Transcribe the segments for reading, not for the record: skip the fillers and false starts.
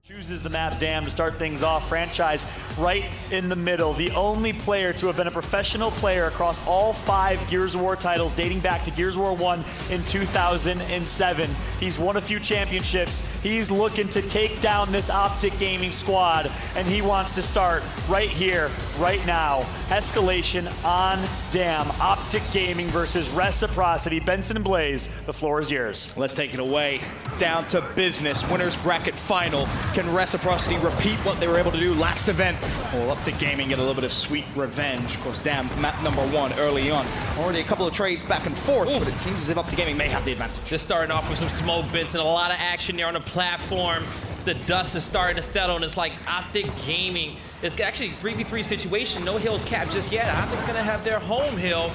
Chooses the map Dam to start things off. Franchise right in the middle. The only player to have been a professional player across all 5 Gears of War titles dating back to Gears of War 1 in 2007. He's won a few championships. He's looking to take down this Optic Gaming squad, and he wants to start right here, right now. Escalation on Dam. Optic Gaming versus Reciprocity. Benson and Blaze, the floor is yours. Let's take it away. Down to business. Winners bracket final. Can Reciprocity repeat what they were able to do last event? Well, Optic Gaming get a little bit of sweet revenge. Of course, Dam, map number 1 early on. Already a couple of trades back and forth, but it seems as if Optic Gaming may have the advantage. Just starting off with some smoke, Benson. A lot of action there on the platform. The dust is starting to settle, and it's like Optic Gaming. It's actually a 3v3 situation. No hills capped just yet. Optic's going to have their home hill,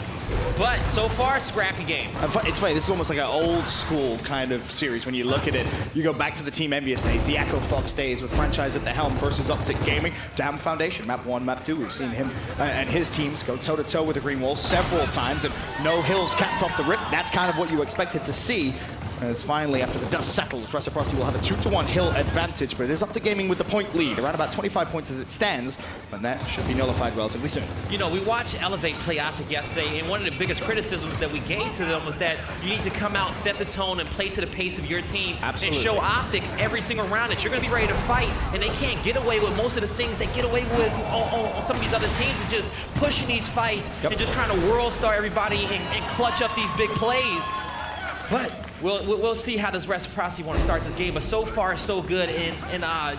but so far, scrappy game. It's funny, this is almost like an old school kind of series when you look at it. You go back to the Team Envious days, the Echo Fox days with Franchise at the helm versus Optic Gaming. Dam Foundation, map 1, map 2. We've seen him and his teams go toe-to-toe with the Green Wall several times, and no hills capped off the rip. That's kind of what you expected to see. As finally, after the dust settles, Reciprocity will have a 2-to-1 hill advantage, but it is Optic Gaming with the point lead, around about 25 points as it stands, and that should be nullified relatively soon. You know, we watched Elevate play Optic yesterday, and one of the biggest criticisms that we gave to them was that you need to come out, set the tone, and play to the pace of your team. Absolutely. And show Optic every single round that you're going to be ready to fight, and they can't get away with most of the things they get away with on some of these other teams, and just pushing these fights and just trying to world star everybody and clutch up these big plays. But we'll see how does Reciprocity want to start this game. But so far, so good in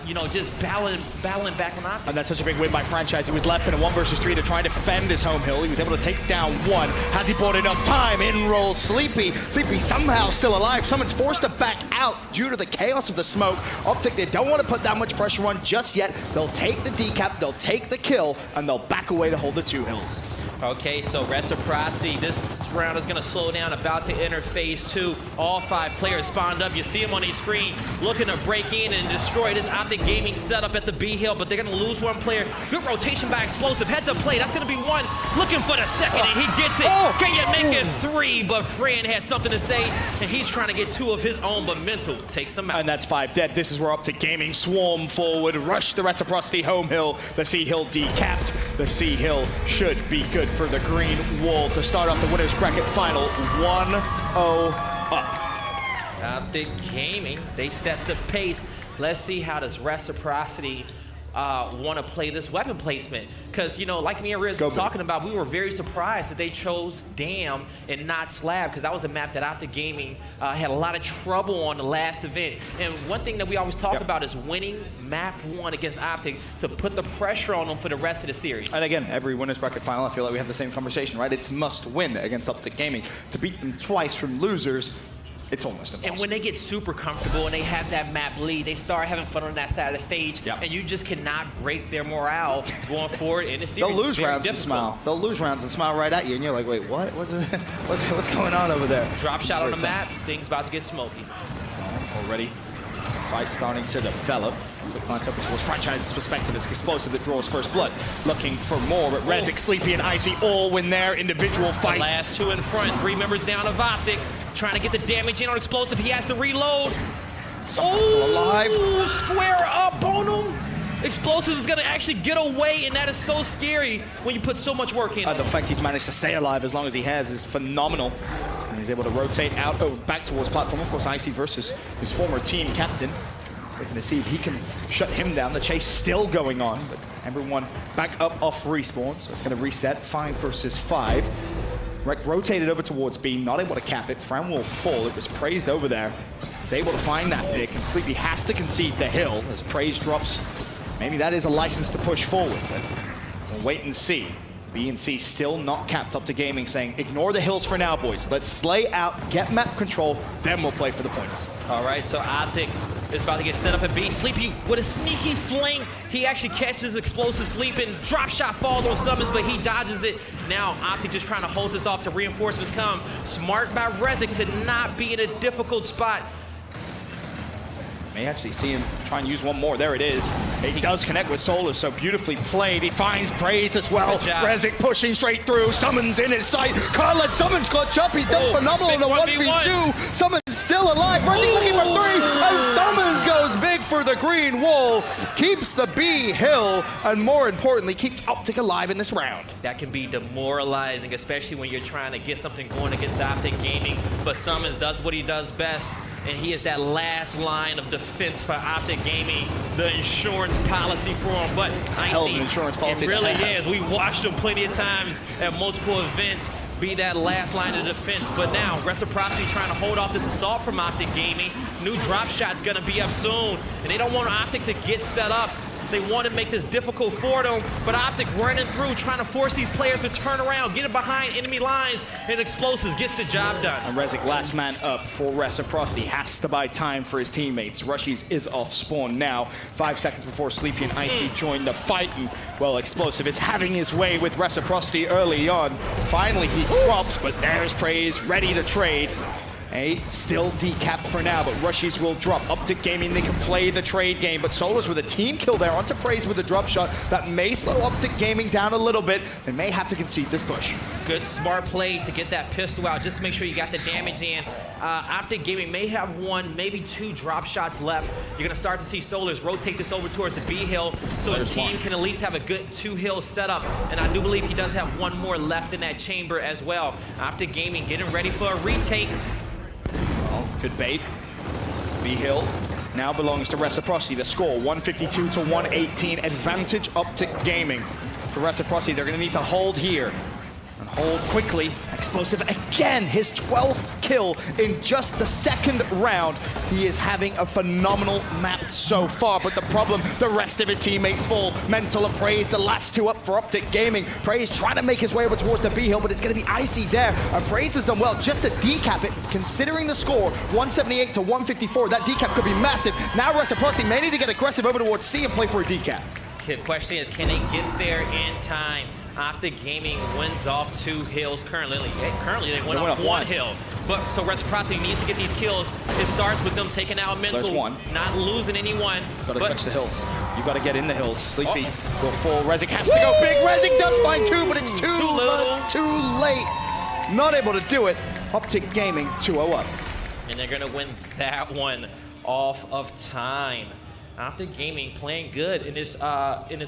you know, just battling back on Optic. And that's such a big win by Franchise. He was left in a 1 versus 3 to try and defend his home hill. He was able to take down 1. Has he bought enough time? In rolls Sleepy. Sleepy somehow still alive. Someone's forced to back out due to the chaos of the smoke. Optic, they don't want to put that much pressure on just yet. They'll take the decap, they'll take the kill, and they'll back away to hold the 2 hills. Okay, so Reciprocity, this round is going to slow down, about to enter phase 2. All 5 players spawned up. You see them on the screen looking to break in and destroy this Optic Gaming setup at the B hill, but they're going to lose 1 player. Good rotation by Explosive. Heads up play. That's going to be 1. Looking for the second, and he gets it. Can you make it 3? But Fran has something to say, and he's trying to get 2 of his own, but Mental takes him out. And that's 5 dead. This is where Optic Gaming swarm forward, rush the Reciprocity home hill. The C hill decapped. The C hill should be good for the Green Wall to start off the winners bracket final 1-0 up. Optic Gaming, they set the pace. Let's see how does Reciprocity want to play this weapon placement. Because, you know, like me and Riz was talking about, we were very surprised that they chose Dam and not Slab, because that was the map that Optic Gaming had a lot of trouble on the last event. And one thing that we always talk about is winning map 1 against Optic to put the pressure on them for the rest of the series. And again, every winners bracket final, I feel like we have the same conversation, right? It's must win against Optic Gaming. To beat them twice from losers, it's almost impossible. And when they get super comfortable and they have that map lead, they start having fun on that side of the stage, and you just cannot break their morale going forward in the series. They'll lose rounds and smile. They'll lose rounds and smile right at you, and you're like, wait, what? What's going on over there? Drop shot on the map, things about to get smoky. Already, fight starting to develop. Quick glance over towards Franchise's perspective. It's Explosive that draws first blood. Looking for more, but Rezik, Sleepy, and Icy all win their individual fights. The last 2 in front, 3 members down of Optic. Trying to get the damage in on Explosive. He has to reload. Still alive. Square up on him. Explosive is going to actually get away, and that is so scary when you put so much work in. The fact he's managed to stay alive as long as he has is phenomenal. And he's able to rotate out back towards platform. Of course, Icy versus his former team captain. Looking to see if he can shut him down. The chase still going on, but everyone back up off respawn, so it's going to reset. 5 versus 5. Rec rotated over towards B, not able to cap it. Fran will fall. It was praised over there. He's able to find that pick, and Sleepy has to concede the hill as praise drops. Maybe that is a license to push forward, but we'll wait and see. B and C still not capped. Up to Gaming saying, ignore the hills for now, boys. Let's slay out, get map control, then we'll play for the points. All right, so Optic is about to get set up at B. Sleepy with a sneaky flank. He actually catches Explosive sleeping. Drop shot falls on Summons, but he dodges it. Now Optic just trying to hold this off till reinforcements come. Smart by Rezik to not be in a difficult spot. May actually see him try and use one more. There it is. He does connect with Solar, so beautifully played. He finds Praise as well. Rezik pushing straight through. Summons in his sight. Can't let Summons clutch up. He's done phenomenal in the 1v2. Summons still alive. Rezik looking for 3. And Summons goes big for the the green wall, keeps the B hill, and more importantly, keeps Optic alive in this round. That can be demoralizing, especially when you're trying to get something going against Optic Gaming. But Summons does what he does best, and he is that last line of defense for Optic Gaming, the insurance policy for him. But a hell of an insurance policy. It really is. We watched him plenty of times at multiple events be that last line of defense. But now, Reciprocity trying to hold off this assault from Optic Gaming. New drop shot's gonna be up soon, and they don't want Optic to get set up. They want to make this difficult for them, but Optic running through, trying to force these players to turn around, get it behind enemy lines, and Explosives gets the job done. And Rezik, last man up for Reciprocity, has to buy time for his teammates. Rushies is off spawn now, 5 seconds before Sleepy and Icy join the fight. And, well, Explosive is having his way with Reciprocity early on. Finally, he drops, but there's Praise, ready to trade. Still decapped for now, but Rushies will drop. Optic Gaming, they can play the trade game, but Solar's with a team kill there onto Praise with a drop shot. That may slow Optic Gaming down a little bit. They may have to concede this push. Good, smart play to get that pistol out, just to make sure you got the damage in. Optic Gaming may have 1, maybe 2 drop shots left. You're gonna start to see Solars rotate this over towards the B hill, so his team can at least have a good 2 hill setup. And I do believe he does have 1 more left in that chamber as well. Optic Gaming getting ready for a retake. Good bait. B-Hill now belongs to Reciprocity. The score, 152 to 118. Advantage Optic Gaming. For Reciprocity, they're going to need to hold here. And hold quickly. Explosive again, his 12th kill in just the 2nd round. He is having a phenomenal map so far, but the problem, the rest of his teammates fall. Mental and Praise, the last 2 up for Optic Gaming. Praise trying to make his way over towards the B hill, but it's going to be Icy there. And Praise has done well just to decap it, considering the score, 178 to 154. That decap could be massive. Now Reciprocity may need to get aggressive over towards C and play for a decap. The question is, can they get there in time? Optic Gaming wins off 2 hills currently. They went off 1 hill. But so Reciprocity needs to get these kills. It starts with them taking out Mental, not losing anyone. Gotta catch the hills. You gotta get in the hills. Sleepy will fall. Rezik has to go big. Rezik does find 2, but it's too late. Not able to do it. Optic Gaming 2-0 up. And they're gonna win that one off of time. Optic Gaming playing good in this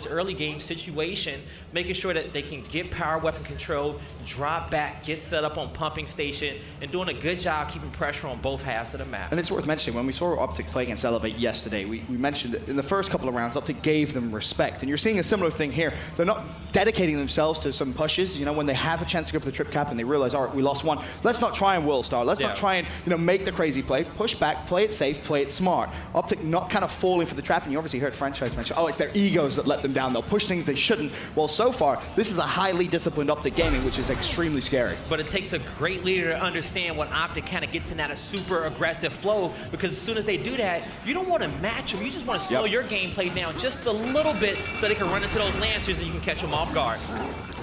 early game situation, making sure that they can get power weapon control, drop back, get set up on pumping station, and doing a good job keeping pressure on both halves of the map. And it's worth mentioning, when we saw Optic play against Elevate yesterday, we mentioned that in the first couple of rounds, Optic gave them respect. And you're seeing a similar thing here. They're not dedicating themselves to some pushes. You know, when they have a chance to go for the trip cap and they realize, all right, we lost 1, let's not try and World Star. Let's not try and, you know, make the crazy play. Push back, play it safe, play it smart. Optic not kind of falling for the trap, and you obviously heard Franchise mention, oh, it's their egos that let them down. They'll push things they shouldn't. Well, so far, this is a highly disciplined Optic Gaming, which is extremely scary. But it takes a great leader to understand when Optic kind of gets in that super aggressive flow, because as soon as they do that, you don't want to match them. You just want to slow your gameplay down just a little bit so they can run into those Lancers and you can catch them off guard.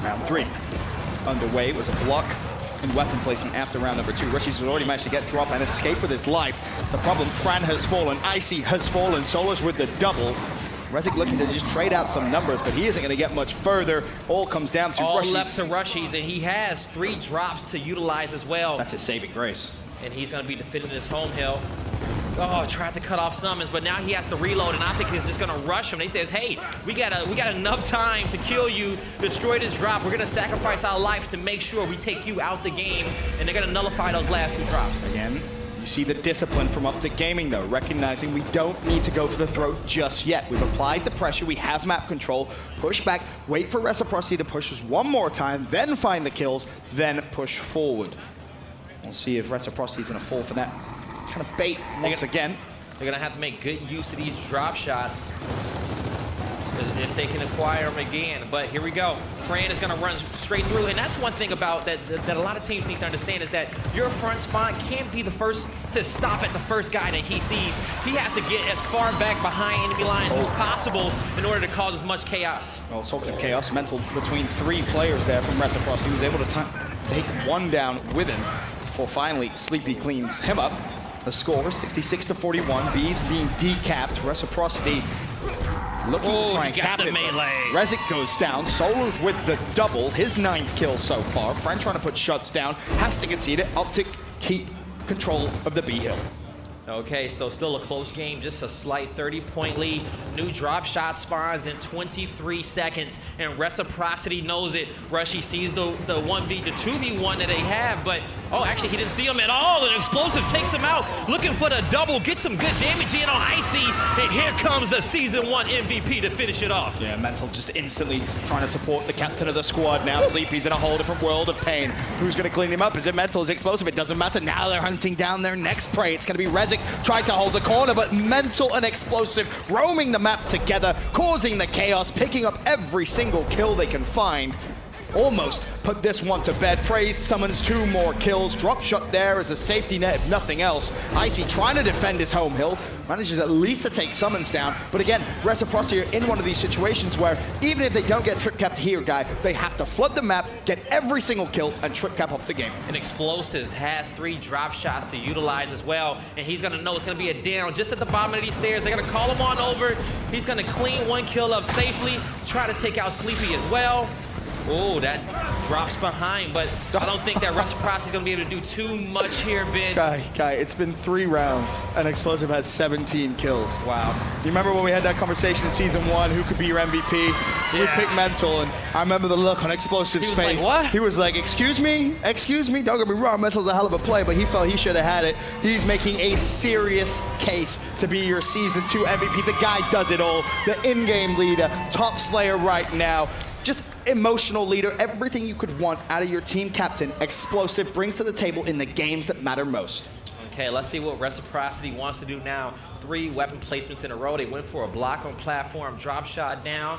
Round 3 underway. It was a block and weapon placement after round number 2. Rushies has already managed to get drop and escape with his life. The problem, Fran has fallen, Icy has fallen, Solar's with the double. Rezik looking to just trade out some numbers, but he isn't going to get much further. All comes down to all Rushies. Left to Rushies, and he has 3 drops to utilize as well. That's his saving grace. And he's going to be defending his home hill. Oh, tried to cut off Summons, but now he has to reload, and Optic is just going to rush him. They says, hey, we got enough time to kill you, destroy this drop. We're going to sacrifice our life to make sure we take you out the game, and they're going to nullify those last 2 drops. Again, you see the discipline from Optic Gaming, though, recognizing we don't need to go for the throat just yet. We've applied the pressure, we have map control, push back, wait for Reciprocity to push us 1 more time, then find the kills, then push forward. We'll see if Reciprocity is going to fall for that kind of bait once again. They're going to have to make good use of these drop shots if they can acquire them again. But here we go. Fran is going to run straight through. And that's one thing about that a lot of teams need to understand, is that your front spawn can't be the first to stop at the first guy that he sees. He has to get as far back behind enemy lines as possible in order to cause as much chaos. Well, talking of chaos, Mental between 3 players there from Reciprocity. He was able to take 1 down with him before finally Sleepy cleans him up. The score, 66 to 41. B's being decapped. Reciprocity looking to try and cap it. Rezik goes down. Solar's with the double. His 9th kill so far. Fran trying to put shots down. Has to concede it. Optic keep control of the B hill. Okay, so still a close game, just a slight 30-point lead. New drop shot spawns in 23 seconds, and Reciprocity knows it. Rushy sees the 1v, the 2v1 that they have, but, oh, actually, he didn't see him at all, and Explosive takes him out, looking for the double, gets some good damage in on Icy, and here comes the Season 1 MVP to finish it off. Yeah, Mental just instantly trying to support the captain of the squad now. Sleepy's in a whole different world of pain. Who's going to clean him up? Is it Mental? Is it Explosive? It doesn't matter. Now they're hunting down their next prey. It's going to be Rezik. Tried to hold the corner, but Mental and Explosive roaming the map together, causing the chaos, picking up every single kill they can find. Almost put this one to bed. Praise summons 2 more kills. Drop shot there as a safety net, if nothing else. Icy trying to defend his home hill. Manages at least to take summons down. But again, Reciprocity are in one of these situations where even if they don't get trip capped here, guy, they have to flood the map, get every single kill, and trip cap up the game. And Explosives has 3 drop shots to utilize as well. And he's gonna know it's gonna be a down just at the bottom of these stairs. They're gonna call him on over. He's gonna clean 1 kill up safely, try to take out Sleepy as well. Oh, that drops behind, but I don't think that Reciprocity is going to be able to do too much here, Ben. Guy, it's been 3 rounds, and Explosive has 17 kills. Wow. You remember when we had that conversation in Season 1, who could be your MVP? Yeah. We picked Mental, and I remember the look on Explosive's face. He was like, what? He was like, excuse me? Excuse me? Don't get me wrong, Mental's a hell of a play, but he felt he should have had it. He's making a serious case to be your Season 2 MVP. The guy does it all. The in-game leader, top slayer right now. Just emotional leader, everything you could want out of your team captain. Explosive brings to the table in the games that matter most. Okay, let's see what Reciprocity wants to do now. 3 weapon placements in a row. They went for a block on platform, drop shot down.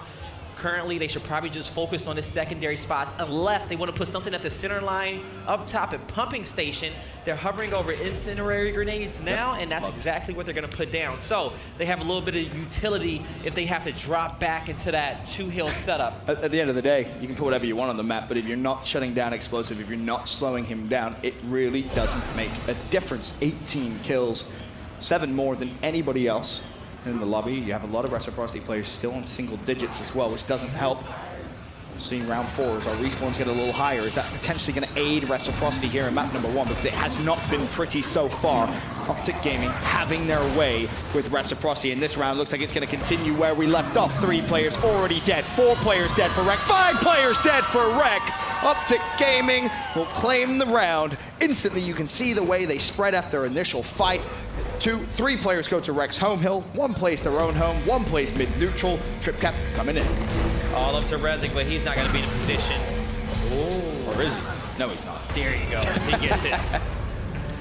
Currently, they should probably just focus on the secondary spots unless they want to put something at the center line, up top at pumping station. They're hovering over incendiary grenades now, and that's exactly what they're going to put down. So they have a little bit of utility if they have to drop back into that 2-hill setup. At the end of the day, you can put whatever you want on the map, but if you're not shutting down Explosive, if you're not slowing him down, it really doesn't make a difference. 18 kills, 7 more than anybody else in the lobby. You have a lot of Reciprocity players still in single digits as well, which doesn't help. We're seeing round 4 as our respawns get a little higher. Is that potentially going to aid Reciprocity here in map number 1? Because it has not been pretty so far. Optic Gaming having their way with Reciprocity in this round. Looks like it's going to continue where we left off. 3 players already dead. 4 players dead for Rec. 5 players dead for Rec. Optic Gaming will claim the round. Instantly, you can see the way they spread after initial fight. 3 players go to Rec's home hill, 1 plays their own home, 1 plays mid-neutral. Trip cap coming in. All up to Rezik, but he's not going to be in a position. Ooh. Or is he? No, he's not. There you go. He gets it.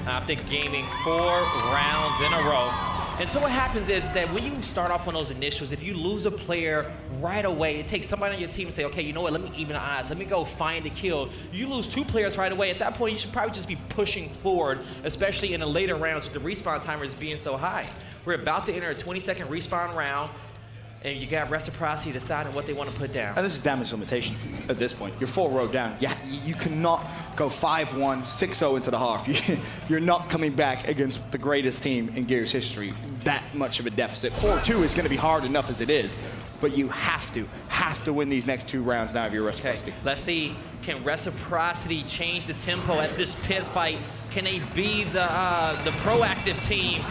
Optic Gaming 4 rounds in a row. And so what happens is that when you start off on those initials, if you lose a player right away, it takes somebody on your team to say, okay, you know what, let me even the odds. Let me go find a kill. You lose 2 players right away. At that point, you should probably just be pushing forward, especially in the later rounds with the respawn timers being so high. We're about to enter a 20-second respawn round, and you got Reciprocity deciding what they want to put down. And this is damage limitation at this point. You're 4 row down. Yeah, you cannot go 5-1, 6-0 into the half. You're not coming back against the greatest team in Gears history. That much of a deficit. 4-2 is going to be hard enough as it is, but you have to win these next 2 rounds now of your Reciprocity. Okay, let's see, can Reciprocity change the tempo at this pit fight? Can they be the proactive team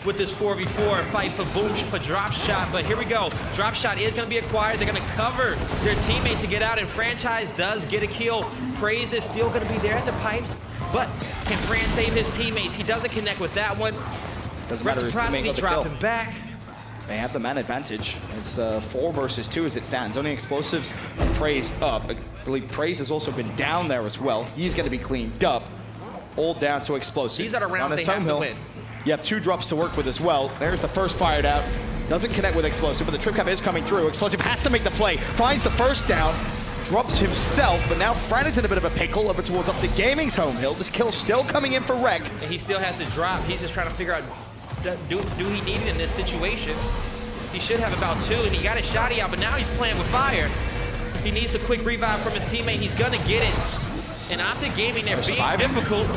with this 4v4 fight for boom, for drop shot? But here we go. Drop shot is going to be acquired. They're going to cover their teammate to get out, and Franchise does get a kill. Praise is still going to be there at the pipes, but can Fran save his teammates? He doesn't connect with that one. Doesn't matter. Reciprocity dropping back. They have the man advantage. It's 4 versus 2 as it stands. Only Explosives and Praise up. I believe Praise has also been down there as well. He's going to be cleaned up. All down to Explosives. These are the rounds they have to win. You have 2 drops to work with as well. There's the first fired out. Doesn't connect with Explosive, but the trip cap is coming through. Explosive has to make the play. Finds the first down. Drops himself, but now Fran is in a bit of a pickle over towards Optic Gaming's home hill. This kill still coming in for Rec. And he still has to drop. He's just trying to figure out, do he need it in this situation? He should have about 2, and he got his shotty out, but now he's playing with fire. He needs the quick revive from his teammate. He's gonna get it. And Optic Gaming, they're being difficult.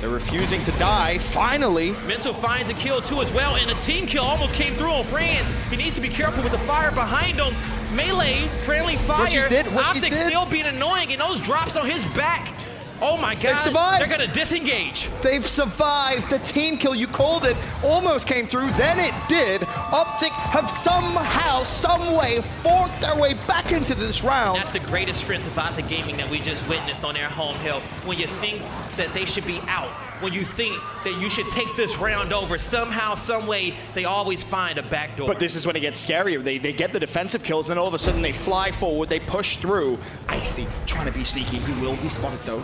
They're refusing to die, finally. Mental finds a kill too as well, and a team kill almost came through on Fran. He needs to be careful with the fire behind him. Melee, friendly fire. Optic still being annoying, and those drops on his back. Oh my God, survived. they're gonna disengage. They've survived. The team kill, you called it, almost came through, then it did. Optic have somehow, some way, forked their way back into this round. That's the greatest strength about the gaming that we just witnessed on their home hill. When you think that they should be out, when you think that you should take this round over, somehow, some way, they always find a backdoor. But this is when it gets scarier. They get the defensive kills, and then all of a sudden they fly forward, they push through. Icy trying to be sneaky. He will be spotted though.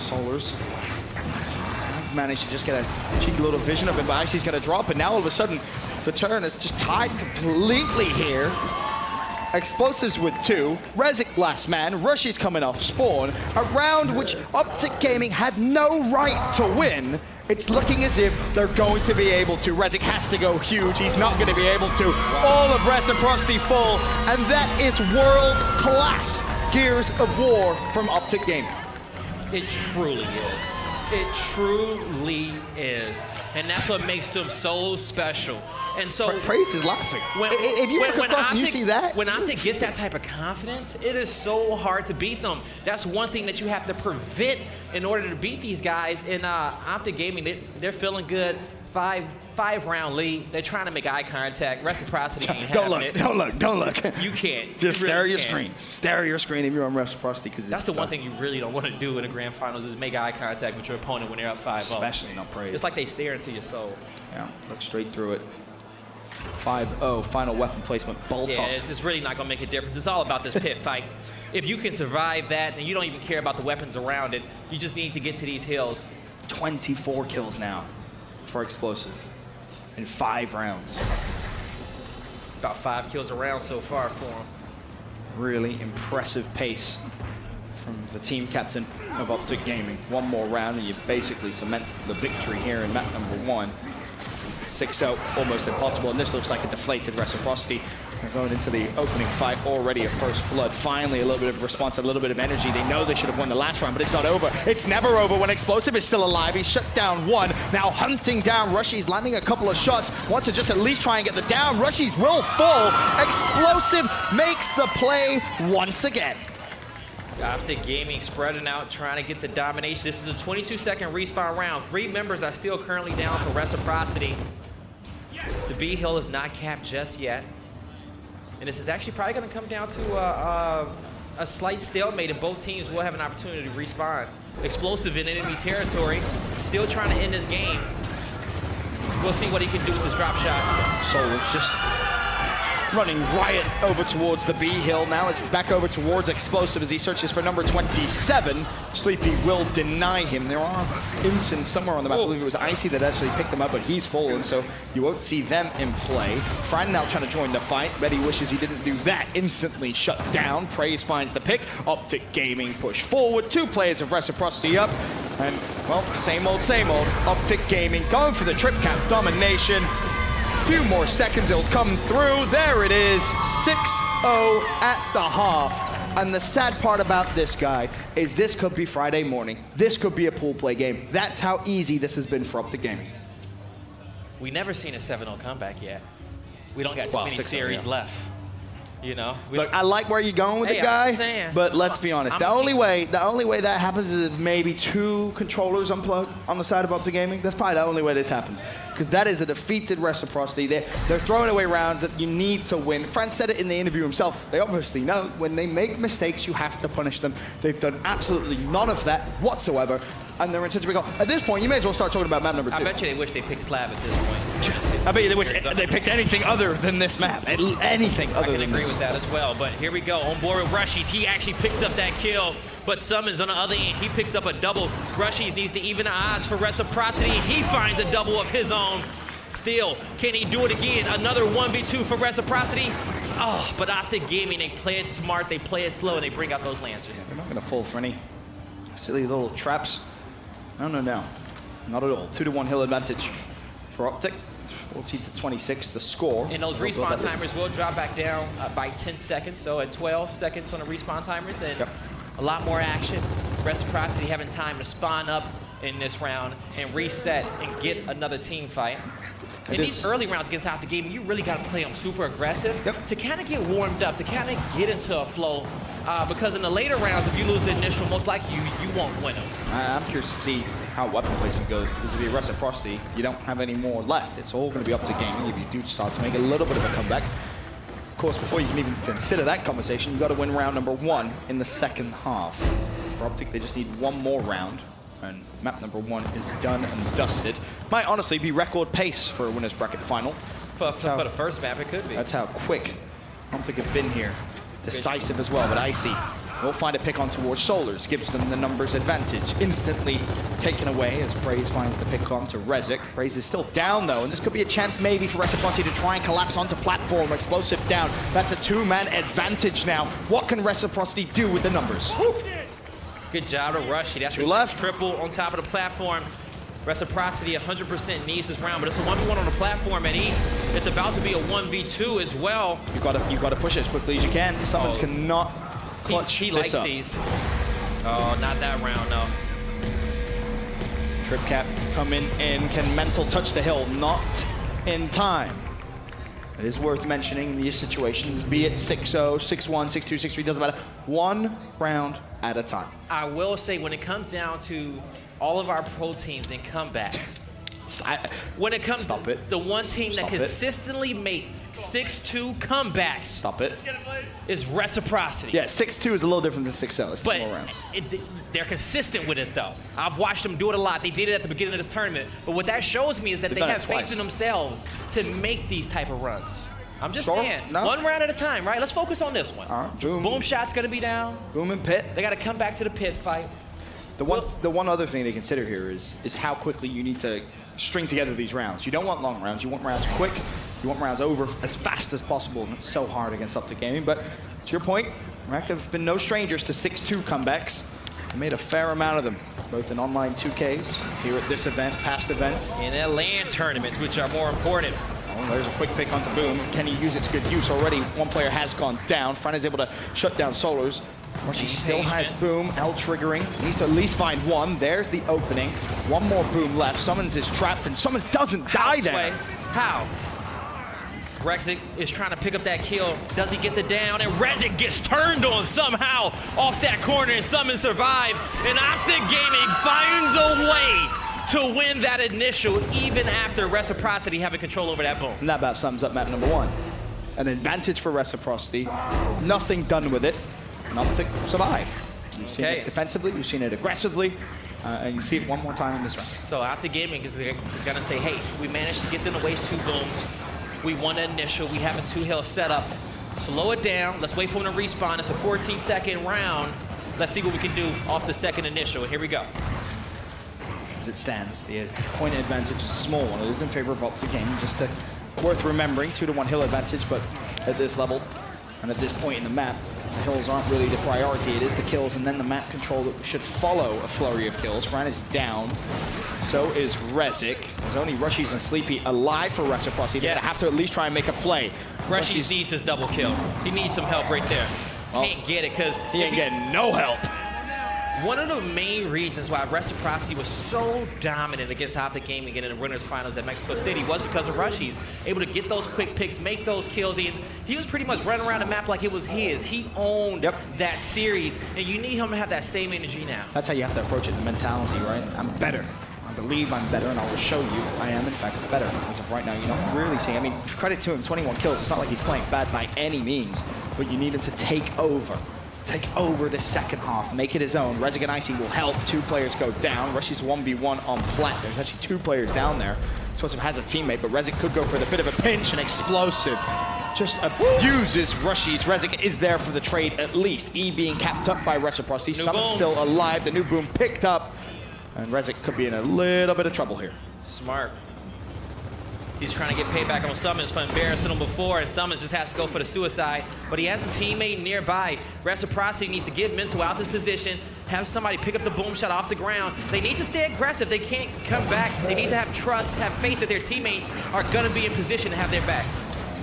Solars managed to just get a cheeky little vision of him, but Icy's going to drop, and now all of a sudden the turn is just tied completely here. Explosives with 2, Rezik last man, Rushy's coming off spawn, a round which Optic Gaming had no right to win. It's looking as if they're going to be able to. Rezik has to go huge, he's not going to be able to. All of Reciprocity full, and that is world-class Gears of War from Optic Gaming. It truly is. It truly is. And that's what makes them so special. And so Praise is laughing. If you look across and you see that. When Optic gets that type of confidence, it is so hard to beat them. That's one thing that you have to prevent in order to beat these guys. In Optic Gaming, they're feeling good. Five round lead. They're trying to make eye contact. Reciprocity ain't having it. Don't look. You can't. Just you stare really at your can't. screen. Stare at your screen if you're on Reciprocity. Because that's the one thing you really don't want to do in the grand finals is make eye contact with your opponent when they're up 5-0. Especially not Praise. It's like they stare into your soul. Yeah, look straight through it. 5-0, final weapon placement, bolt Yeah, on. it's really not going to make a difference. It's all about this pit fight. If you can survive that, and you don't even care about the weapons around it, you just need to get to these hills. 24 kills now for Explosive in 5 rounds. About 5 kills a round so far for him. Really impressive pace from the team captain of Optic Gaming. One more round and you basically cement the victory here in map number 1. 6-0, almost impossible, and this looks like a deflated Reciprocity. They're going into the opening fight already at first blood. Finally, a little bit of response, a little bit of energy. They know they should have won the last round, but it's not over. It's never over when Explosive is still alive. He's shut down 1. Now hunting down Rushy's, landing a couple of shots. Wants to just at least try and get the down. Rushy's will fall. Explosive makes the play once again. Optic Gaming spreading out, trying to get the domination. This is a 22-second respawn round. 3 members are still currently down for Reciprocity. The B hill is not capped just yet. And this is actually probably going to come down to a slight stalemate, and both teams will have an opportunity to respawn. Explosive in enemy territory, still trying to end this game. We'll see what he can do with this drop shot. Soul is just running riot over towards the B hill. Now it's back over towards Explosive as he searches for number 27. Sleepy will deny him. There are instances somewhere on the map. I believe it was Icy that actually picked them up, but he's fallen, so you won't see them in play. Fran now trying to join the fight. Betty wishes he didn't do that. Instantly shut down. Praise finds the pick. Optic Gaming push forward. 2 players of Reciprocity up. And, well, same old, same old. Optic Gaming going for the trip cap domination. Few more seconds, it'll come through. There it is, 6-0 at the half. And the sad part about this guy is this could be Friday morning. This could be a pool play game. That's how easy this has been for Optic Gaming. We never seen a 7-0 comeback yet. We don't got too many series left. You know, Look, I like where you're going with it, guy. But let's be honest. The only way that happens is if maybe 2 controllers unplugged on the side of Optic Gaming. That's probably the only way this happens. Because that is a defeated Reciprocity. They're throwing away rounds that you need to win. Fran said it in the interview himself. They obviously know when they make mistakes, you have to punish them. They've done absolutely none of that whatsoever. And they're in such a big hole. At this point, you may as well start talking about map number 2. I bet you they wish they picked Slab at this point. I bet you they wish they picked anything other than this map. Anything other than this. I can agree with that as well. But here we go. On board with Rushies. He actually picks up that kill. But Summons on the other end, he picks up a double. Rushies needs to even the odds for Reciprocity. He finds a double of his own. Still, can he do it again? Another 1v2 for Reciprocity. Oh, but Optic Gaming, they play it smart, they play it slow, and they bring out those Lancers. They're not going to fall for any silly little traps. No. Not at all. 2-1 hill advantage for Optic. 40-26, the score. And those respawn timers will drop back down by 10 seconds, so at 12 seconds on the respawn timers, and a lot more action. Reciprocity having time to spawn up in this round and reset and get another team fight. In these early rounds against Optic Gaming, you really got to play them super aggressive to kind of get warmed up, to kind of get into a flow. because in the later rounds, if you lose the initial, most likely you won't win them. I'm curious to see how weapon placement goes, because if you Reciprocity, you don't have any more left. It's all going to be up to gaming. If you do start to make a little bit of a comeback, of course, before you can even consider that conversation, you've got to win round number 1 in the second half. For Optic, they just need one more round, and map number 1 is done and dusted. Might honestly be record pace for a winner's bracket final. For the first map, it could be. That's how quick Optic have been here. Decisive as well, but Icy will find a pick on towards Solars, gives them the numbers advantage. Instantly taken away as Braze finds the pick on to Rezik. Braze is still down though, and this could be a chance maybe for Reciprocity to try and collapse onto platform. Explosive down. That's a 2-man advantage now. What can Reciprocity do with the numbers? Good job to Rushy. That's 2 left. Triple on top of the platform. Reciprocity 100% needs this round, but it's a 1v1 on the platform at E. It's about to be a 1v2 as well. You gotta push it as quickly as you can. Summons cannot clutch he this likes up. these. Oh, not that round, no. Trip Cap coming in, can mental touch the hill, not in time. It is worth mentioning in these situations, be it 6-0, 6-1, 6-2, 6-3, doesn't matter. 1 round at a time. I will say, when it comes down to all of our pro teams and comebacks, when it comes to the one team that consistently make 6-2 comebacks is Reciprocity. Yeah, 6-2 is a little different than 6-0. It's 2 more rounds. They're consistent with it, though. I've watched them do it a lot. They did it at the beginning of this tournament. But what that shows me is that they have faith in themselves to make these type of runs. I'm just saying, 1 round at a time, right? Let's focus on this one. Boom shot's going to be down. Boom and pit. They got to come back to the pit fight. The one other thing to consider here is how quickly you need to string together these rounds. You don't want long rounds. You want rounds quick. You want rounds over as fast as possible. And it's so hard against Optic Gaming. But to your point, Rec have been no strangers to 6-2 comebacks. They made a fair amount of them, both in online 2Ks, here at this event, past events. And at LAN tournaments, which are more important. Oh, there's a quick pick onto Boom. Can he use it to good use already? One player has gone down. Fran is able to shut down Solars. Rushy still has Boom, L triggering. He needs to at least find one. There's the opening. One more Boom left. Summons is trapped, and Summons doesn't die there. How? Rezik is trying to pick up that kill. Does he get the down? And Rezik gets turned on somehow off that corner, and Summons survive. And Optic Gaming finds a way to win that initial, even after Reciprocity having control over that Boom. And that about sums up map number 1. An advantage for Reciprocity. Nothing done with it. And Optic survive. You've seen it defensively, you've seen it aggressively, and you see it one more time in this round. So Optic Gaming is going to say, hey, we managed to get them to waste 2 booms. We won the initial. We have a 2-hill setup. Slow it down. Let's wait for him to respawn. It's a 14-second round. Let's see what we can do off the second initial. Here we go. As it stands, the point advantage is a small one. It is in favor of Optic Gaming. Just worth remembering, 2-to-1 hill advantage, but at this level and at this point in the map, the hills aren't really the priority. It is the kills and then the map control that should follow a flurry of kills. Fran is down. So is Rezik. There's only Rushies and Sleepy alive for Reciprocity. They have to at least try and make a play. Rushies needs his double kill. He needs some help right there. Well, can't get it because he ain't getting no help. One of the main reasons why Reciprocity was so dominant against Optic Gaming in the winners finals at Mexico City was because of Rushies. Able to get those quick picks, make those kills. He was pretty much running around the map like it was his. He owned that series, and you need him to have that same energy now. That's how you have to approach it, the mentality, right? I'm better. I believe I'm better, and I will show you I am, in fact, better. As of right now, you're not really seeing, I mean, credit to him, 21 kills. It's not like he's playing bad by any means, but you need him to take over. Take over this second half, make it his own. Rezik and Icy will help. 2 players go down. Rushy's 1v1 on flat. There's actually 2 players down there. Explosive has a teammate, but Rezik could go for the bit of a pinch, and Explosive just abuses Rushy's. Rezik is there for the trade at least. E being capped up by Reciprocity. Summons still alive. The new Boom picked up, and Rezik could be in a little bit of trouble here. Smart. He's trying to get payback on Summons for embarrassing him before, and Summons just has to go for the suicide. But he has a teammate nearby. Reciprocity needs to get Mental out this position, have somebody pick up the boom shot off the ground. They need to stay aggressive. They can't come back. They need to have trust, have faith that their teammates are going to be in position to have their back.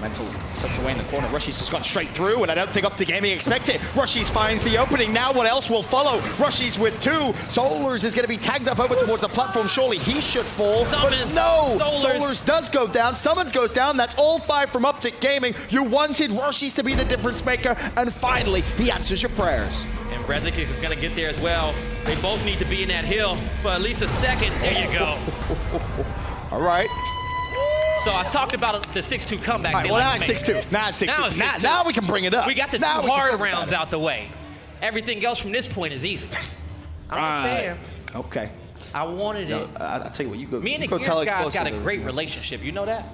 Mental tucked away in the corner. Rushies just gone straight through, and I don't think Optic Gaming expected. Rushies finds the opening. Now what else will follow? Rushies with 2. Solars is going to be tagged up over towards the platform. Surely he should fall. Summons. But no! Solars Does go down. Summons goes down. That's all 5 from Optic Gaming. You wanted Rushies to be the difference maker, and finally he answers your prayers. And Rezic is going to get there as well. They both need to be in that hill for at least a second. There you go. All right. So I talked about the 6-2 comeback. All right, well, now it's 6-2. Now it's 6-2. Now we can bring it up. We got the 2 hard rounds out the way. Everything else from this point is easy. I'm a fan. Okay. I wanted it. I'll tell you what, you go. Me and the go Gears tell guys got a Explosive. great relationship. You know that?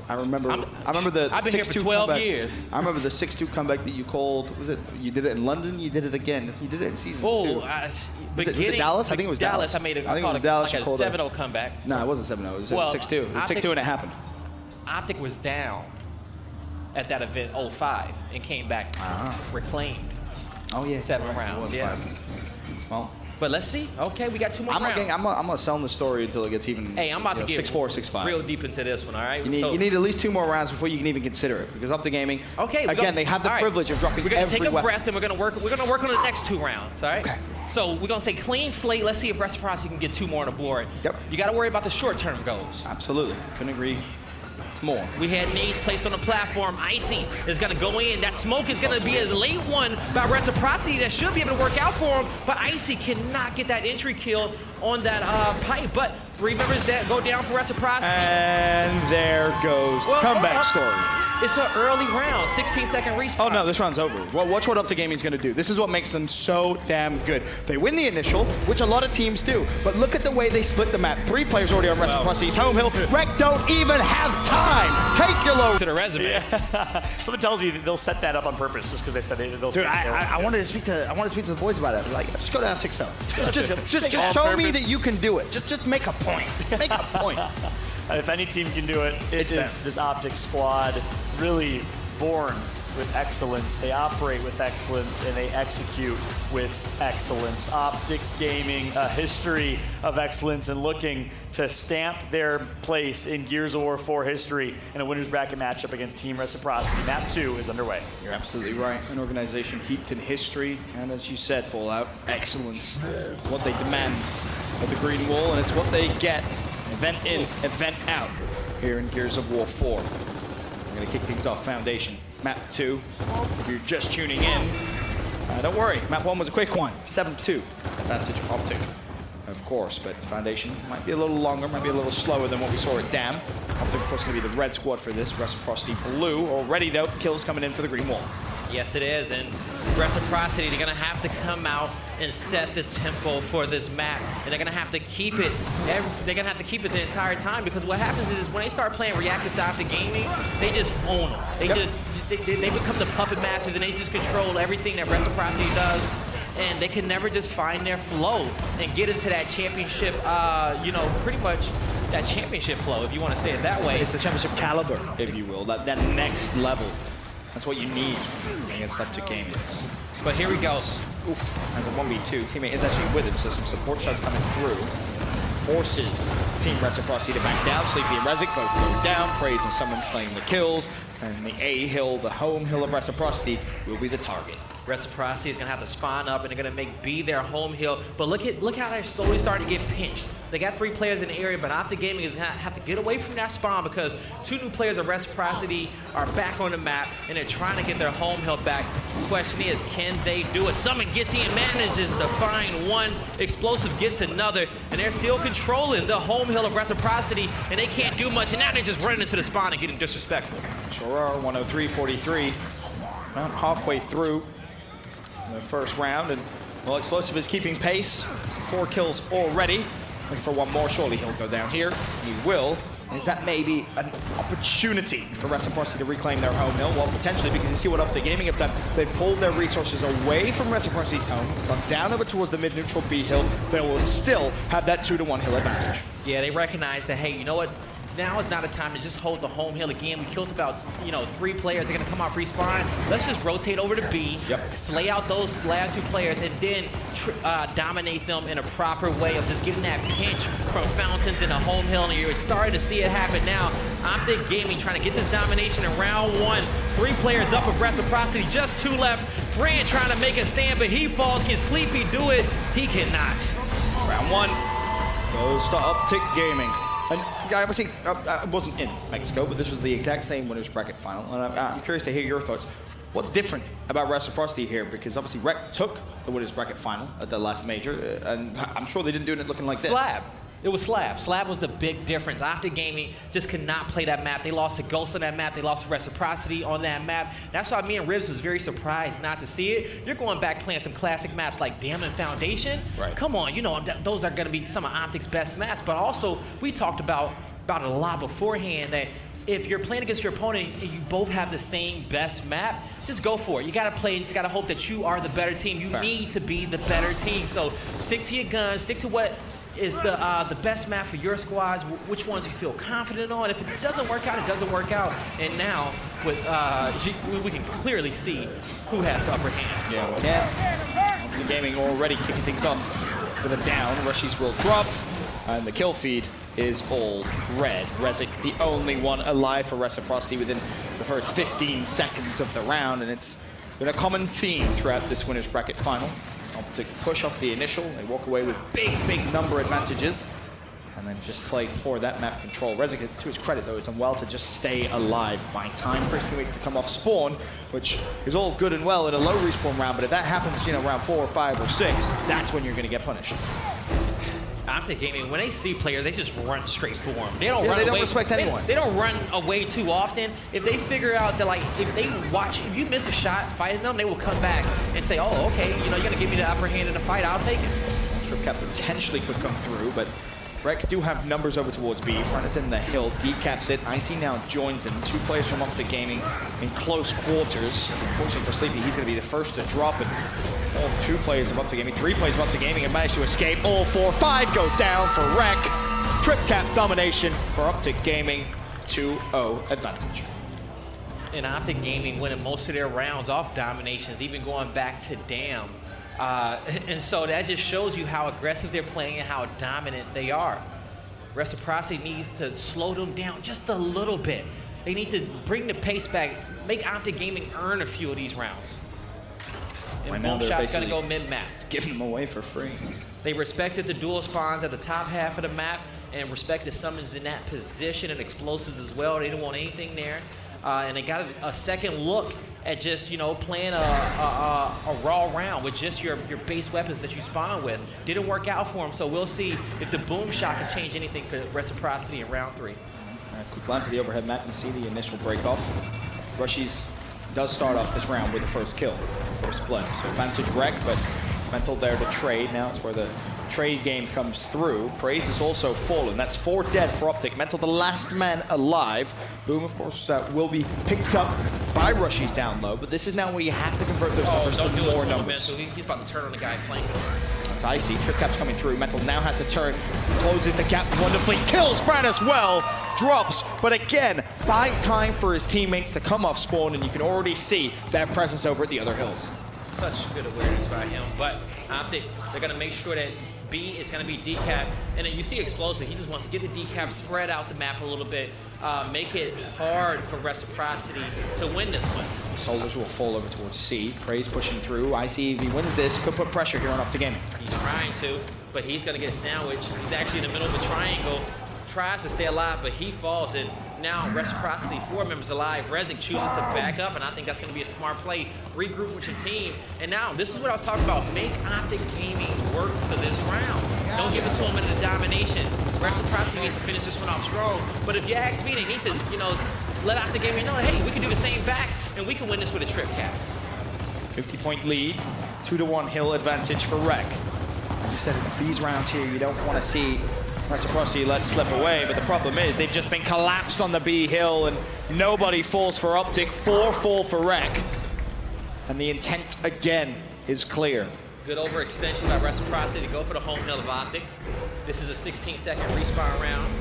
I remember. I remember the. I've been here for 12 comeback. years. I remember the 6-2 comeback that you called. Was it? You did it in London. You did it again. You did it in season 2. Was it Dallas? I think it was Dallas. I made a, I think it was Dallas. like a 7-0 comeback. No, it wasn't 7-0. It was Well, 6-2. It was 6-2 and it happened. Optic was down at that event 05 and came back reclaimed. Oh yeah. 7 rounds. Yeah. Well. But let's see. Okay, we got 2 more rounds. I'm gonna sell the story until it gets even. Hey, I'm about to get 6-4, 6-5. real deep into this one. All right. You need at least 2 more rounds before you can even consider it, because Optic Gaming. Okay. Again, they have the privilege of dropping. We're gonna take a weapon. breath and we're gonna work on the next 2 rounds. All right. Okay. So we're gonna say clean slate. Let's see if Reciprocity can get 2 more on the board. Yep. You got to worry about the short-term goals. Absolutely. Couldn't agree more. We had nades placed on the platform. Icy is going to go in. That smoke is going to be a late one by Reciprocity that should be able to work out for him. But Icy cannot get that entry kill on that pipe. But 3 members that go down for Reciprocity. And there goes the comeback story. It's an early round, 16-second respawn. Oh no, this round's over. Well, watch what Optic Gaming's going to do. This is what makes them so damn good. They win the initial, which a lot of teams do. But look at the way they split the map. 3 players already on Reciprocity's home hill. Rec don't even have time. Take your load. To the resume. Yeah. Something tells me that they'll set that up on purpose just because they said they'll. Dude, I wanted to speak to the boys about it. Like, just go down 6-0. Just show me that you can do it. Just make a point. Make a point. If any team can do it, it's this Optic squad. Really born with excellence. They operate with excellence and they execute with excellence. Optic Gaming, a history of excellence and looking to stamp their place in Gears of War 4 history in a winner's bracket matchup against Team Reciprocity. Map 2 is underway. You're absolutely right. An organization heaped in history, and as you said, Fallout, excellence. It's what they demand of the Green Wall, and it's what they get. Event in, event out here in Gears of War 4. We're going to kick things off Foundation. Map 2, if you're just tuning in, don't worry. Map 1 was a quick one. 7-2. Advantage Optic, of course, but Foundation might be a little longer, might be a little slower than what we saw at Dam. Optic, of course, going to be the red squad for this. Reciprocity blue. Already, though, kills coming in for the Green Wall. Yes, it is, and Reciprocity, they're gonna have to come out and set the tempo for this map, and they're gonna have to keep it. They're gonna have to keep it the entire time, because what happens is when they start playing reactive to Optic Gaming, they just own them. They become the puppet masters, and they just control everything that Reciprocity does. And they can never just find their flow and get into that championship, pretty much that championship flow, if you want to say it that way. It's the championship caliber, if you will, that next level. That's what you need against Optic Gaming. But here we go. Oof. As a 1v2, teammate is actually with him, so some support shots coming through. Forces Team Reciprocity to back down. Sleepy and Rezic both go down. Praise and Summons claim the kills. And the A hill, the home hill of Reciprocity, will be the target. Reciprocity is going to have to spawn up, and they're going to make B their home hill. But look how they're slowly starting to get pinched. They got 3 players in the area, but Optic Gaming is going to have to get away from that spawn, because 2 new players of Reciprocity are back on the map, and they're trying to get their home hill back. The question is, can they do it? Summon gets in, manages to find one. Explosive gets another, and they're still controlling the home hill of Reciprocity, and they can't do much, and now they're just running into the spawn and getting disrespectful. Sure are. 103-43. About halfway through the first round, and well, Explosive is keeping pace. 4 kills already. Looking for one more. Surely he'll go down here. He will. Is that maybe an opportunity for Reciprocity to reclaim their home hill? Well, potentially, because you see what Optic Gaming have done. They've pulled their resources away from Reciprocity's home, gone down over towards the mid-neutral B hill. They will still have that 2-to-1 hill advantage. Yeah, they recognize that, hey, you know what? now is not a time to just hold the home hill again. We killed about, 3 players. They're going to come off respawn. Let's just rotate over to B, slay out those last 2 players, and then dominate them in a proper way of just getting that pinch from Fountains in a home hill. And you're starting to see it happen now. Optic Gaming trying to get this domination in round 1. 3 players up with Reciprocity, just 2 left. Fran trying to make a stand, but he falls. Can Sleepy do it? He cannot. Round 1 goes to Optic Gaming. And I obviously I wasn't in Mexico, but this was the exact same winners bracket final. And I'm curious to hear your thoughts. What's different about Reciprocity here? Because obviously Rec took the winners bracket final at the last major, and I'm sure they didn't do it looking like this. Slab. It was Slab. Slab was the big difference. Optic Gaming just could not play that map. They lost to Ghost on that map. They lost to Reciprocity on that map. That's why me and Ribs was very surprised not to see it. You're going back playing some classic maps like Dam and Foundation. Right. Come on, those are going to be some of Optic's best maps. But also, we talked about it a lot beforehand that if you're playing against your opponent and you both have the same best map, just go for it. You got to play, you just got to hope that you are the better team. You need to be the better team. So stick to your guns, stick to what is the best map for your squads, which ones you feel confident on. If it doesn't work out, it doesn't work out. And now, with we can clearly see who has the upper hand. Yeah. Optic Gaming already kicking things off with a down. Rushies will drop, and the kill feed is all red. Rezik, the only one alive for Reciprocity within the first 15 seconds of the round, and it's been a common theme throughout this winners bracket final. Optic push off the initial, they walk away with big number advantages, and then just play for that map control. Rezik, to his credit though, has done well to just stay alive, buying time for his teammates to come off spawn, which is all good and well in a low respawn round, but if that happens, round 4 or 5 or 6, that's when you're going to get punished. Optic Gaming, when they see players, they just run straight for them. They don't They don't respect anyone. They don't run away too often. If they figure out that, if you miss a shot fighting them, they will come back and say, oh, okay, you're going to give me the upper hand in the fight, I'll take it. Trip Cap potentially could come through, but Rec do have numbers over towards B. Front is in the hill, decaps it. Icy now joins him. 2 players from Optic Gaming in close quarters. Unfortunately for Sleepy, he's going to be the first to drop it. All 2 players of Optic Gaming, 3 players of Optic Gaming have managed to escape. All 4, 5 go down for Rec. Trip Cap domination for Optic Gaming, 2-0 advantage. And Optic Gaming winning most of their rounds off dominations, even going back to Dam. And so that just shows you how aggressive they're playing and how dominant they are. Reciprocity needs to slow them down just a little bit. They need to bring the pace back, make Optic Gaming earn a few of these rounds. And Boom Shot's gonna go mid-map. Giving them away for free. They respected the dual spawns at the top half of the map and respected summons in that position and explosives as well. They didn't want anything there. And they got a second look at just, playing a raw round with just your base weapons that you spawn with. Didn't work out for them, so we'll see if the Boom Shot can change anything for Reciprocity in round 3. Quick glance at the overhead map and see the initial break off. Rushies does start off this round with the first kill, first blood. So advantage Rec, but Mental there to trade. Now it's where the trade game comes through. Praise is also fallen. That's 4 dead for Optic. Mental, the last man alive. Boom, of course, will be picked up by Rushies down low, but this is now where you have to convert those numbers to more numbers. Mental. He's about to turn on the guy flanking. That's Icy. Trip Cap's coming through. Mental now has to turn, closes the gap wonderfully, kills Fran as well, drops, but again, buys time for his teammates to come off spawn, and you can already see that presence over at the other hills. Such good awareness by him, but Optic, they're going to make sure that B is going to be decap, and then you see Explosive, he just wants to get the decap, spread out the map a little bit, make it hard for Reciprocity to win this one. Soldiers will fall over towards C. Praise pushing through. Icy, if he wins this, could put pressure here on Optic Gaming. He's trying to, but he's going to get sandwiched. He's actually in the middle of a triangle, tries to stay alive, but he falls, and now Reciprocity, 4 members alive. Rezik chooses to back up, and I think that's going to be a smart play. Regroup with your team, and now this is what I was talking about. Make Optic Gaming work for this round. Don't give it to them in the domination. Reciprocity needs to finish this one off strong, but if you ask me, they need to, let Optic Gaming know, hey, we can do the same back, and we can win this with a trip cap. 50-point lead, 2-1 hill advantage for Rec. You said these rounds here, you don't want to see Reciprocity let slip away, but the problem is they've just been collapsed on the B hill and nobody falls for Optic. 4 fall for Rec. And the intent again is clear. Good overextension by Reciprocity to go for the home hill of Optic. This is a 16-second respawn round.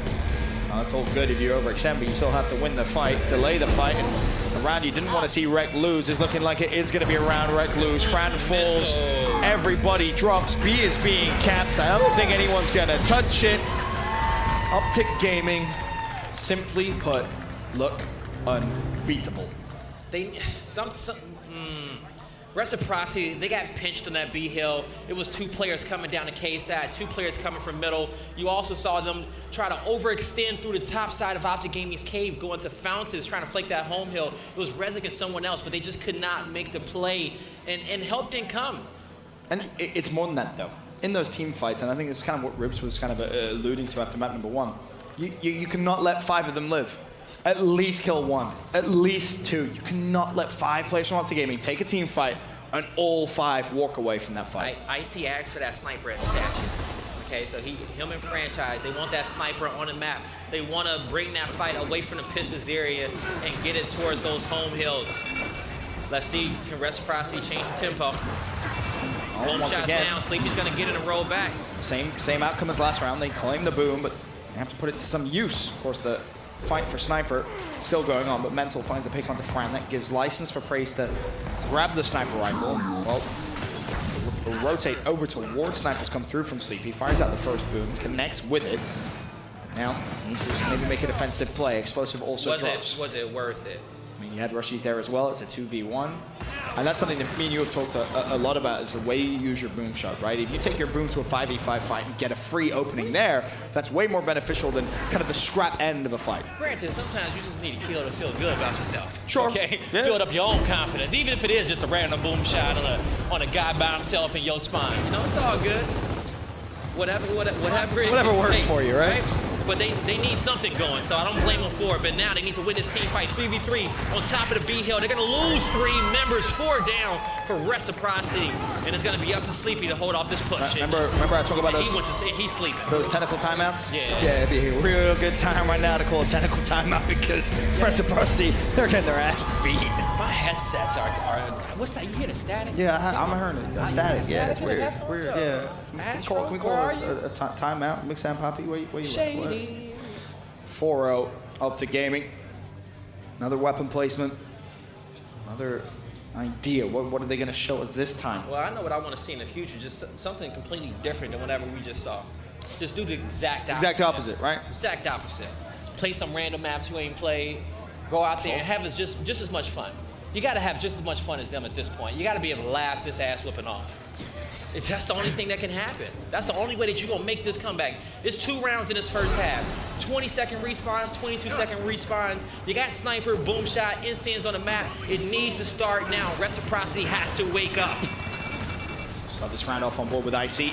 Now, it's all good if you overextend, but you still have to win the fight, delay the fight, and a round you didn't want to see Rec lose is looking like it is going to be a round Rec lose. Fran falls, everybody drops, B is being capped. I don't think anyone's going to touch it. Optic Gaming, simply put, look unbeatable. Reciprocity, they got pinched on that B hill. It was 2 players coming down the K side, 2 players coming from middle. You also saw them try to overextend through the top side of Optic Gaming's cave, going to Fountains, trying to flake that home hill. It was Rezik and someone else, but they just could not make the play, and help didn't come. And it's more than that, though. In those team fights, and I think it's kind of what Ribs was kind of alluding to after map number 1, you cannot let 5 of them live. At least kill 1, at least 2. You cannot let 5 players from Optic Gaming take a team fight and all 5 walk away from that fight. Icy asked for that sniper at the statue. Okay, so him and Franchise, they want that sniper on the map. They want to bring that fight away from the Pistons area and get it towards those home hills. Let's see, can Reciprocity change the tempo? Boom Once shots again, down, Sleepy's going to get it and roll back. Same outcome as last round. They claim the boom, but they have to put it to some use. Of course, the fight for Sniper still going on, but Mental finds the pick onto Fran. That gives license for Praise to grab the Sniper rifle. Well, rotate over towards Sniper's come through from Sleepy, fires out the first boom, connects with it. Now, needs to maybe make a defensive play. Explosive also drops. Was it worth it? I mean, you had Rushies there as well. It's a 2v1. And that's something that me and you have talked a lot about, is the way you use your boom shot, right? If you take your boom to a 5v5 fight and get a free opening there, that's way more beneficial than kind of the scrap end of a fight. Granted, sometimes you just need a kill to feel good about yourself. Sure. Okay? Yeah. Build up your own confidence, even if it is just a random boom shot on a guy by himself in your spine. You know, it's all good. Whatever works for you, right? But they need something going, so I don't blame them for it. But now they need to win this team fight 3v3 on top of the B hill. They're going to lose 3 members, 4 down for Reciprocity, and it's going to be up to Sleepy to hold off this push. Remember I talked about he's sleeping. those ttechnical timeouts? Yeah. Yeah, it'd be a real good time right now to call a technical timeout, because Reciprocity, they're getting their ass beat. My headsets are what's that? You hear the static? Yeah, I'm hearing it. Static. Yeah, it's weird. Yeah. Can we call it a timeout? Mix and Poppy, where you Shady. 4-0 up to Gaming. Another weapon placement. Another idea. What are they going to show us this time? Well, I know what I want to see in the future. Just something completely different than whatever we just saw. Just do the exact opposite. Exact opposite, right? Exact opposite. Play some random maps you ain't played. Go out there and have just as much fun. You got to have just as much fun as them at this point. You got to be able to laugh this ass whooping off. That's the only thing that can happen. That's the only way that you're going to make this comeback. It's 2 rounds in this first half. 20-second respawns, 22-second respawns. You got Sniper, boom shot, Insins on the map. It needs to start now. Reciprocity has to wake up. Start this round off on board with Icy.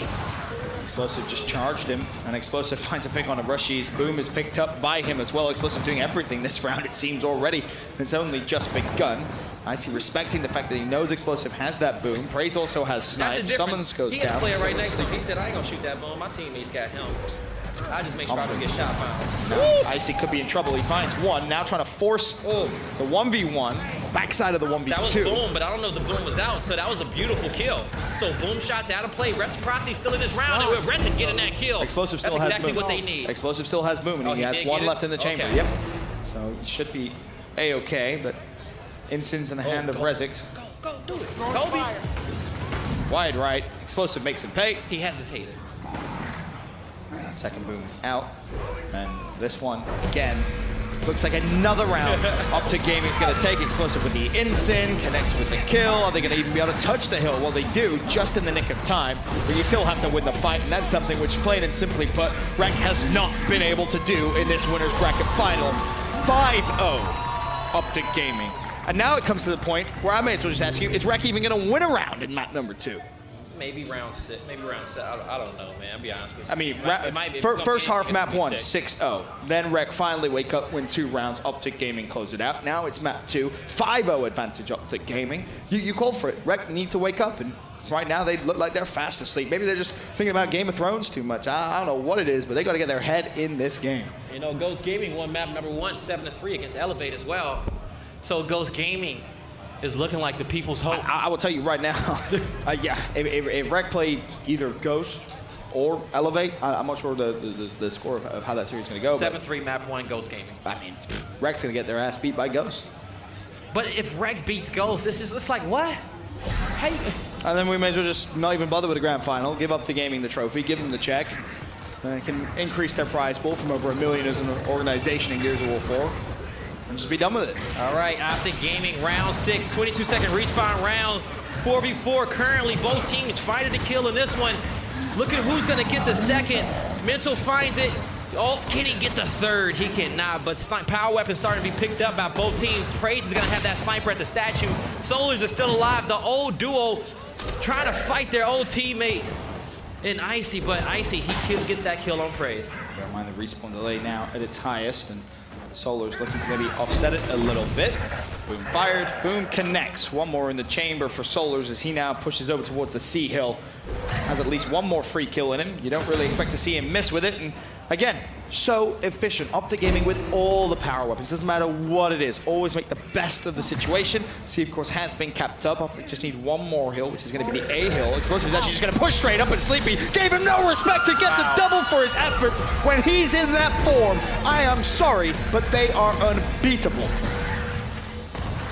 Explosive just charged him, and Explosive finds a pick on a Rushies. Boom is picked up by him as well. Explosive doing everything this round, it seems, already. It's only just begun. Icy respecting the fact that he knows Explosive has that boom. Praise also has Snipe. Summons goes down. He had a player right next to him. He said, I ain't gonna shoot that boom. My teammates got him. I just make sure I don't get shot found. Now, Icy could be in trouble. He finds one. Now trying to force the 1v1. Backside of the 1v2. That was boom, but I don't know if the boom was out, so that was a beautiful kill. So boom shots out of play. Reciprocity still in this round, and with Rezik getting that kill. Explosive still That's has exactly boom. what they need. Explosive still has boom, and he has one left in the chamber. Okay. Yep. So he should be A-okay, but Insins in the hand of Rezik. Go, do it. Kobe. Wide right. Explosive makes him pay. He hesitated. Second boom out. And this one, again, looks like another round Optic Gaming's going to take. Explosive with the Insin, connects with the kill. Are they going to even be able to touch the hill? Well, they do, just in the nick of time. But you still have to win the fight, and that's something which, plain and simply put, Rec has not been able to do in this winner's bracket final. 5-0 Optic Gaming. And now it comes to the point where I may as well just ask you, is Rec even going to win a round in map number 2? Maybe round 6. Maybe round 7. I don't know, man. I'll be honest with you. I mean, It might be. first half map 1, 6. 6-0. Then Rec finally wake up, win 2 rounds. Optic Gaming close it out. Now it's map 2, 5-0 advantage Optic Gaming. You called for it. Rec need to wake up, and right now they look like they're fast asleep. Maybe they're just thinking about Game of Thrones too much. I don't know what it is, but they got to get their head in this game. You know, Ghost Gaming won map number 1, 7-3 against Elevate as well. So Ghost Gaming is looking like the people's hope. I will tell you right now, yeah, if Rec played either Ghost or elevate. I'm not sure the score of how that series is going to go. 7-3 map 1 Ghost Gaming. I mean, Rec's going to get their ass beat by Ghost. But if Rec beats Ghost, it's like, what? Hey. And then we may as well just not even bother with the grand final, give up to Gaming the trophy, give them the check. They can increase their prize pool from over $1 million as an organization in Gears of War 4. And just be done with it. All right, Optic Gaming, round 6, 22-second respawn rounds. 4v4 currently, both teams fighting to kill in this one. Look at who's gonna get the second. Mental finds it. Oh, can he get the third? He cannot, but power weapons starting to be picked up by both teams. Praise is gonna have that sniper at the statue. Solars is still alive. The old duo trying to fight their old teammate in Icy, but Icy, he gets that kill on Praise. Bear in mind the respawn delay now at its highest, and Solar's looking to maybe offset it a little bit. Boom fired, boom connects. One more in the chamber for Solars as he now pushes over towards the Sea Hill. Has at least one more free kill in him. You don't really expect to see him miss with it. And again, so efficient. Optic Gaming with all the power weapons. Doesn't matter what it is. Always make the best of the situation. C, of course, has been capped up. Optic just need one more hill, which is going to be the A hill. Explosive is actually just going to push straight up, and Sleepy gave him no respect to get the double for his efforts when he's in that form. I am sorry, but they are unbeatable.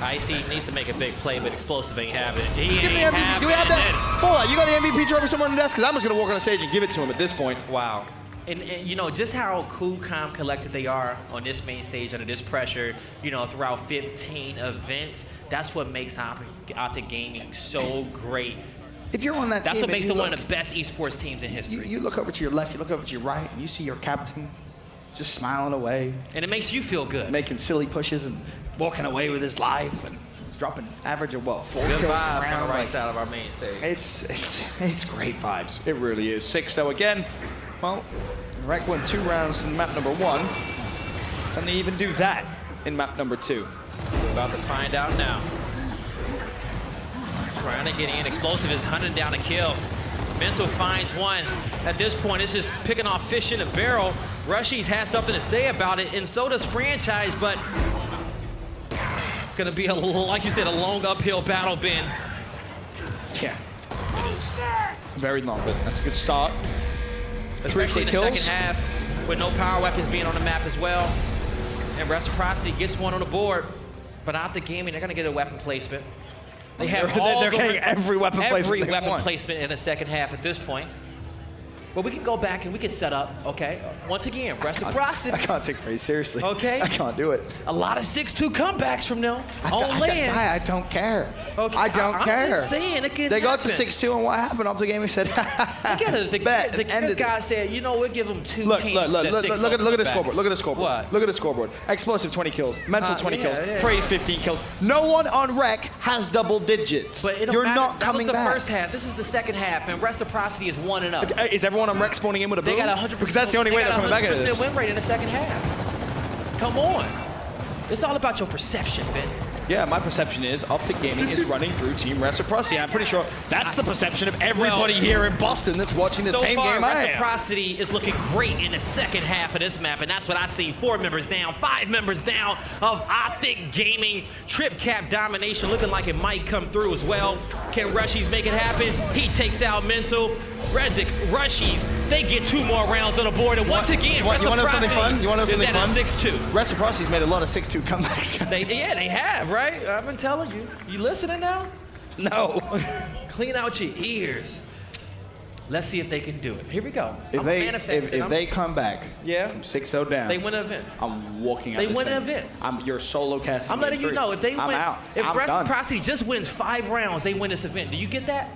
Icy needs to make a big play, but Explosive ain't having it. He Just give me ain't MVP. having Do we have it. that? Fallout, you got the MVP trophy somewhere on the desk? Because I'm just going to walk on the stage and give it to him at this point. Wow. And you know, just how cool, calm, collected they are on this main stage under this pressure, you know, throughout 15 events. That's what makes Optic Gaming so great. If you're on that That's team, what makes them one of the best esports teams in history. You look over to your left, you look over to your right, and you see your captain just smiling away. And it makes you feel good. Making silly pushes and walking away with his life and dropping average of, what, 4 Good kills vibe around. on the right side of our main stage. It's great vibes. It really is. 6-0 again. Well, Rec won 2 rounds in map number 1, and they even do that in map number 2. We're about to find out now. Trying to get in. Explosive is hunting down a kill. Mental finds one. At this point, it's just picking off fish in a barrel. Rushies has something to say about it, and so does Franchise, but it's going to be, like you said, a long uphill battle, Ben. Yeah, it is. Very long, but that's a good start. Especially in the kills. second half, with no power weapons being on the map as well. And Reciprocity gets one on the board, but Optic Gaming, they're going to get a weapon placement. They have they're getting every weapon placement in the second half at this point. But we can go back and we can set up, okay? Once again, Reciprocity. I can't take praise seriously. Okay. I can't do it. A lot of 6-2 comebacks from them on land. I don't care. Okay. I don't care. I'm just saying, it can They got to happen. 6-2, and what happened? Optic Gaming said, The guy said, you know, we'll give them 2 Look chances. at the scoreboard. Look at the scoreboard. What? Look at the scoreboard. Explosive 20 kills. Mental 20 kills. Yeah. Praise 15 kills. No one on Rec has double digits. But it don't You're matter. not coming back. That was the back. first half. This is the second half, and Reciprocity is 1-0. Is everyone on Rec spawning in with a boom? They got 100%. Because that's the only way they're coming back into this. win rate in the second half. Come on. It's all about your perception, Ben. Yeah, my perception is Optic Gaming is running through Team Reciprocity. I'm pretty sure that's the perception of everybody here in Boston that's watching the same game I am. Reciprocity is looking great in the second half of this map, and that's what I see. 4 members down, 5 members down of Optic Gaming. Trip cap domination looking like it might come through as well. Can Rushies make it happen? He takes out Mental. Rezik, Rushies, they get 2 more rounds on the board, and once again, you want to know something fun? You want to know something fun? 6-2. Reciprocity's made a lot of 6-2 comebacks. They have, right? I've been telling you. You listening now? No. Clean out your ears. Let's see if they can do it. Here we go. If they come back from 6-0 down, they win an event. I'm walking out. They win an event. You're solo casting. I'm letting you know, if they I'm win, out. if I'm done. Reciprocity just wins 5 rounds, they win this event. Do you get that?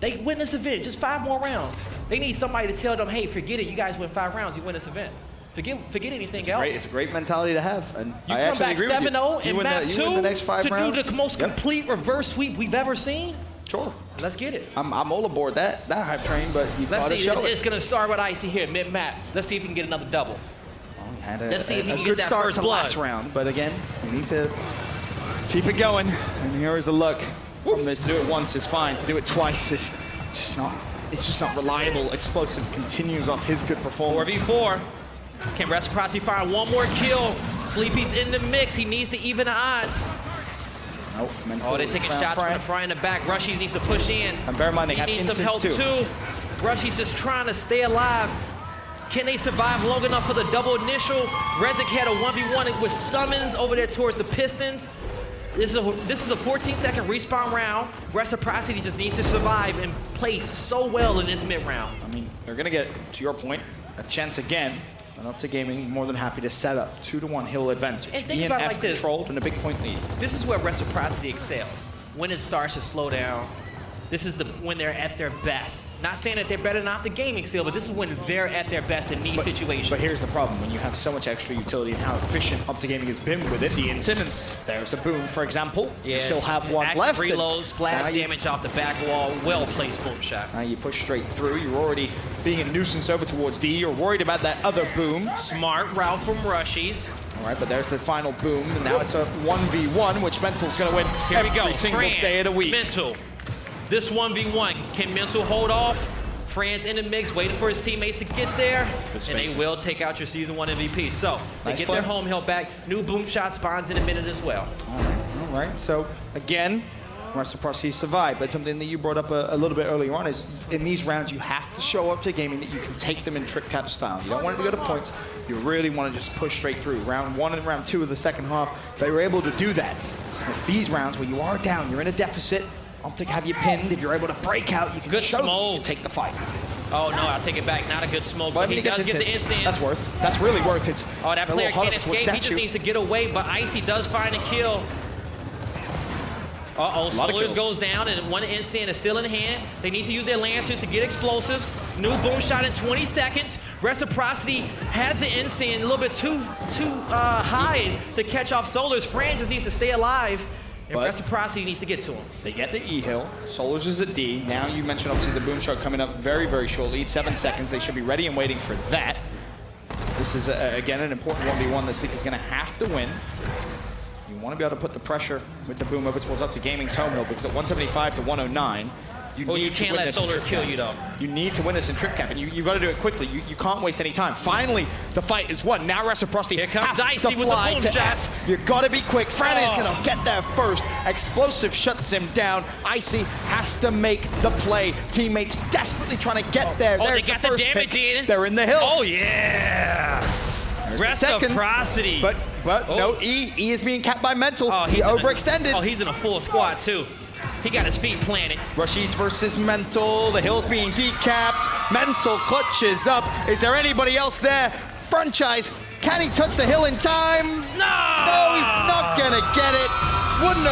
They win this event, just 5 more rounds. They need somebody to tell them, hey, forget it. You guys win 5 rounds, you win this event. Forget anything else. It's a great mentality to have, and you I come back 7-0 and map 2 the next 5 rounds. To do the most complete reverse sweep we've ever seen. Sure. Let's get it. I'm all aboard that hype train, but you gotta show it. It's gonna start with Icy here, mid-map. Let's see if we can get another double. Let's see if he can get that first blood. Last round, but again, we need to keep it going. And here is a look. To do it once is fine. To do it twice is just not. It's just not reliable. Explosive continues off his good performance. 4v4. Can Reciprocity find one more kill? Sleepy's in the mix. He needs to even the odds. Nope. They're taking shots from the front and the back. Rushies needs to push in. And bear in mind, they have needs some instance help too. Rushy's just trying to stay alive. Can they survive long enough for the double initial? Rezik had a 1v1 with summons over there towards the Pistons. This is a 14-second respawn round. Reciprocity just needs to survive and play so well in this mid-round. I mean, they're going to get, to your point, a chance again. And Optic Gaming more than happy to set up 2-1 hill advantage. And think about it like this. Controlled and a big point lead. This is where Reciprocity excels. When it starts to slow down, this is when they're at their best. Not saying that they're better than Optic Gaming still, but this is when they're at their best in these situations. But here's the problem, when you have so much extra utility and how efficient Optic Gaming has been with it, the instant, and there's a boom, for example. Yeah, you still have one left. Reload, splash damage off the back wall, well-placed boom shot. Now you push straight through, you're already being a nuisance over towards D, you're worried about that other boom. Smart route from Rushies. All right, but there's the final boom, and now it's a 1v1, which Mental's gonna win every single day of the week. Mental. This 1v1, can Mental hold off? Fran's in the mix, waiting for his teammates to get there, and they will take out your Season 1 MVP. So, they get their home hill back. New boom shot spawns in a minute as well. All right. So, again, Reciprocity survived, but something that you brought up a little bit earlier on is in these rounds, you have to show up to gaming that you can take them in trip cap style. You don't want it to go to points. You really want to just push straight through. Round 1 and round 2 of the second half, they were able to do that. It's these rounds where you are down, you're in a deficit, Optic have you pinned. If you're able to break out, you can good show smoke. them you can take the fight. Oh no, I'll take it back. Not a good smoke, but he does get the instant. That's really worth it. Oh, that player can't escape. He just needs to get away, but Icy does find a kill. Uh-oh, Solars goes down, and one instant is still in hand. They need to use their Lancers to get explosives. New boom shot in 20 seconds. Reciprocity has the instant a little bit too high to catch off Solars. Fran just needs to stay alive. And Reciprocity needs to get to him. They get the E hill. Solars is at D. Now you mentioned obviously the boom shot coming up very, very shortly. 7 seconds. They should be ready and waiting for that. This is, again, an important 1v1 this league is going to have to win. You want to be able to put the pressure with the boom over towards Optic Gaming's home hill because at 175 to 109, you can't let Solars kill you, though. You need to win this in trip cap, and you've got to do it quickly. You can't waste any time. Finally, the fight is won. Now Reciprocity Here comes has Icy to with fly the boom to shot. F. You've got to be quick. Fran is going to get there first. Explosive shuts him down. Icy has to make the play. Teammates desperately trying to get there. Oh, There's they got the damage in. They're in the hill. Oh, yeah. Reciprocity. But no, E is being capped by Mental. Oh, he overextended. Oh, he's in a full squad, too. He got his feet planted. Rushies versus Mental. The hill's being decapped. Mental clutches up. Is there anybody else there? Franchise, can he touch the hill in time? No! No, he's not gonna get it. Wouldn't have